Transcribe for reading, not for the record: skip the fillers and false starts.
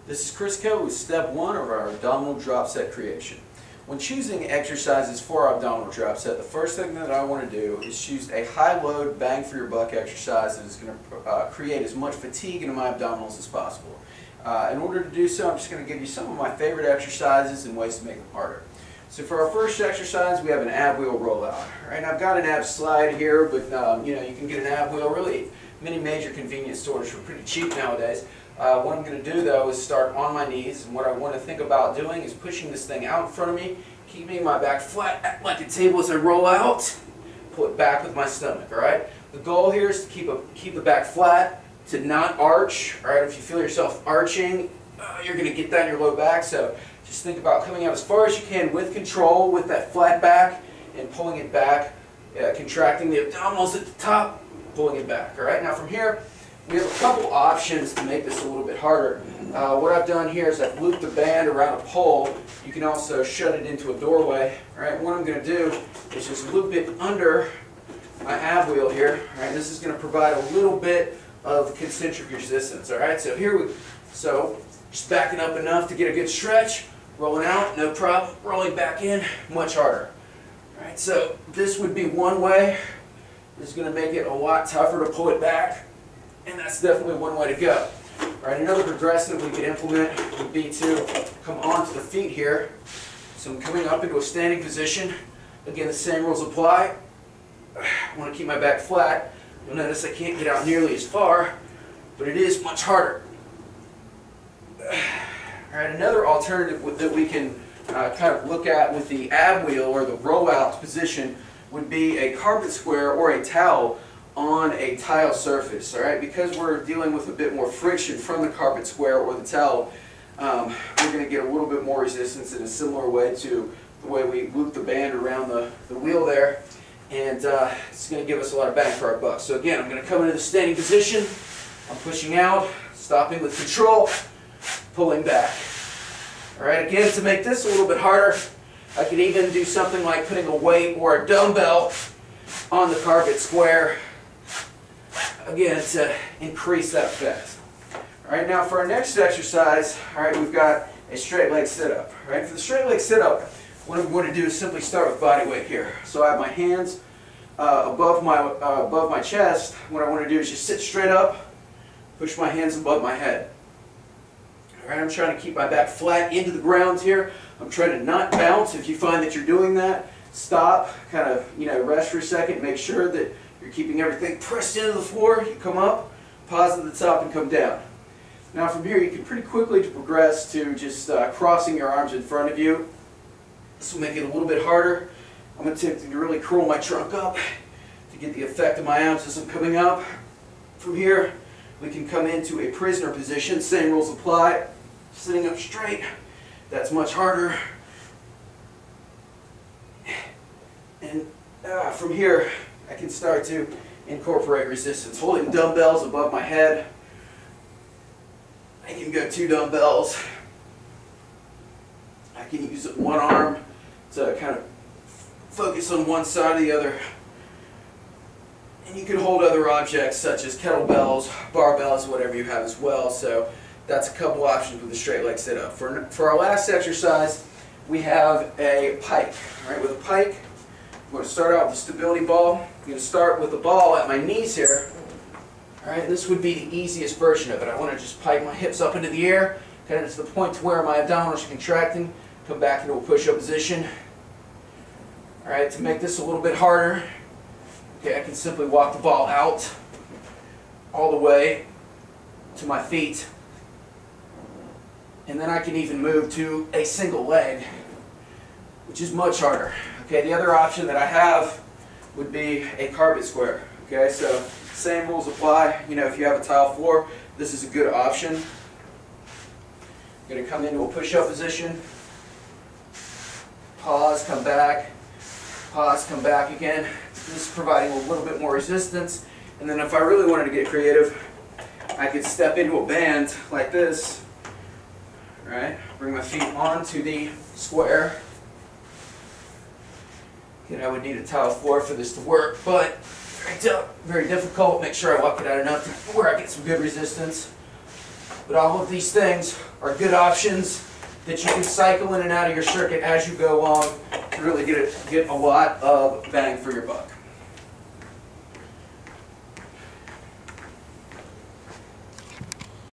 This is Chris Coe with step 1 of our abdominal drop set creation. When choosing exercises for our abdominal drop set, the first thing that I want to do is choose a high load bang for your buck exercise that is going to create as much fatigue into my abdominals as possible. In order to do so, I'm just going to give you some of my favorite exercises and ways to make them harder. So for our first exercise, we have an ab wheel rollout. All right, I've got an ab slide here, but you can get an ab wheel really many major convenience stores for pretty cheap nowadays. What I'm going to do though is start on my knees, and what I want to think about doing is pushing this thing out in front of me, keeping my back flat like a table as I roll out, pull it back with my stomach. All right. The goal here is to keep the back flat, to not arch. All right. If you feel yourself arching, you're going to get that in your low back. So just think about coming out as far as you can with control, with that flat back, and pulling it back, contracting the abdominals at the top, pulling it back. All right. Now from here, we have a couple options to make this a little bit harder. What I've done here is I've looped the band around a pole. You can also shut it into a doorway. All right, what I'm going to do is just loop it under my ab wheel here. All right, this is going to provide a little bit of concentric resistance. All right, so just backing up enough to get a good stretch, rolling out, no problem, rolling back in, much harder. All right, so this would be one way. This is going to make it a lot tougher to pull it back. And that's definitely one way to go. All right, another progression we could implement would be to come onto the feet here. So I'm coming up into a standing position. Again, the same rules apply. I want to keep my back flat. You'll notice I can't get out nearly as far, but it is much harder. All right, another alternative that we can kind of look at with the ab wheel or the rollout position would be a carpet square or a towel on a tile surface. All right, because we're dealing with a bit more friction from the carpet square or the towel, we're going to get a little bit more resistance in a similar way to the way we loop the band around the wheel there, and it's going to give us a lot of bang for our buck. So again, I'm going to come into the standing position, I'm pushing out, stopping with control, pulling back. All right, again, to make this a little bit harder, I could even do something like putting a weight or a dumbbell on the carpet square, again, to increase that effect. All right, now for our next exercise, all right, we've got a straight leg sit-up. All right, for the straight leg sit-up, what I'm going to do is simply start with body weight here. So I have my hands above my chest. What I want to do is just sit straight up, push my hands above my head. All right, I'm trying to keep my back flat into the ground here. I'm trying to not bounce. If you find that you're doing that, stop, kind of, rest for a second, make sure that you're keeping everything pressed into the floor. You come up, pause at the top, and come down. Now from here, you can pretty quickly progress to just crossing your arms in front of you. This will make it a little bit harder. I'm attempting to really curl my trunk up to get the effect of my arms as I'm coming up. From here, we can come into a prisoner position. Same rules apply. Sitting up straight, that's much harder. And from here, I can start to incorporate resistance. Holding dumbbells above my head. I can go 2 dumbbells. I can use one arm to kind of focus on one side or the other. And you can hold other objects such as kettlebells, barbells, whatever you have as well. So that's a couple options with the straight leg sit-up. For our last exercise, we have a pike. All right, with a pike, I'm going to start out with a stability ball. I'm going to start with the ball at my knees here. All right, this would be the easiest version of it. I want to just pike my hips up into the air, kind of to the point to where my abdominals are contracting, come back into a push-up position. All right, to make this a little bit harder, okay, I can simply walk the ball out all the way to my feet. And then I can even move to a single leg, which is much harder. Okay, the other option that I have would be a carpet square. Okay, so same rules apply. If you have a tile floor, this is a good option. I'm going to come into a push-up position, pause, come back again. This is providing a little bit more resistance. And then if I really wanted to get creative, I could step into a band like this. All right, bring my feet onto the square. Again, I would need a tile floor for this to work, but very difficult. Make sure I walk it out enough to where I get some good resistance. But all of these things are good options that you can cycle in and out of your circuit as you go along to really get a lot of bang for your buck.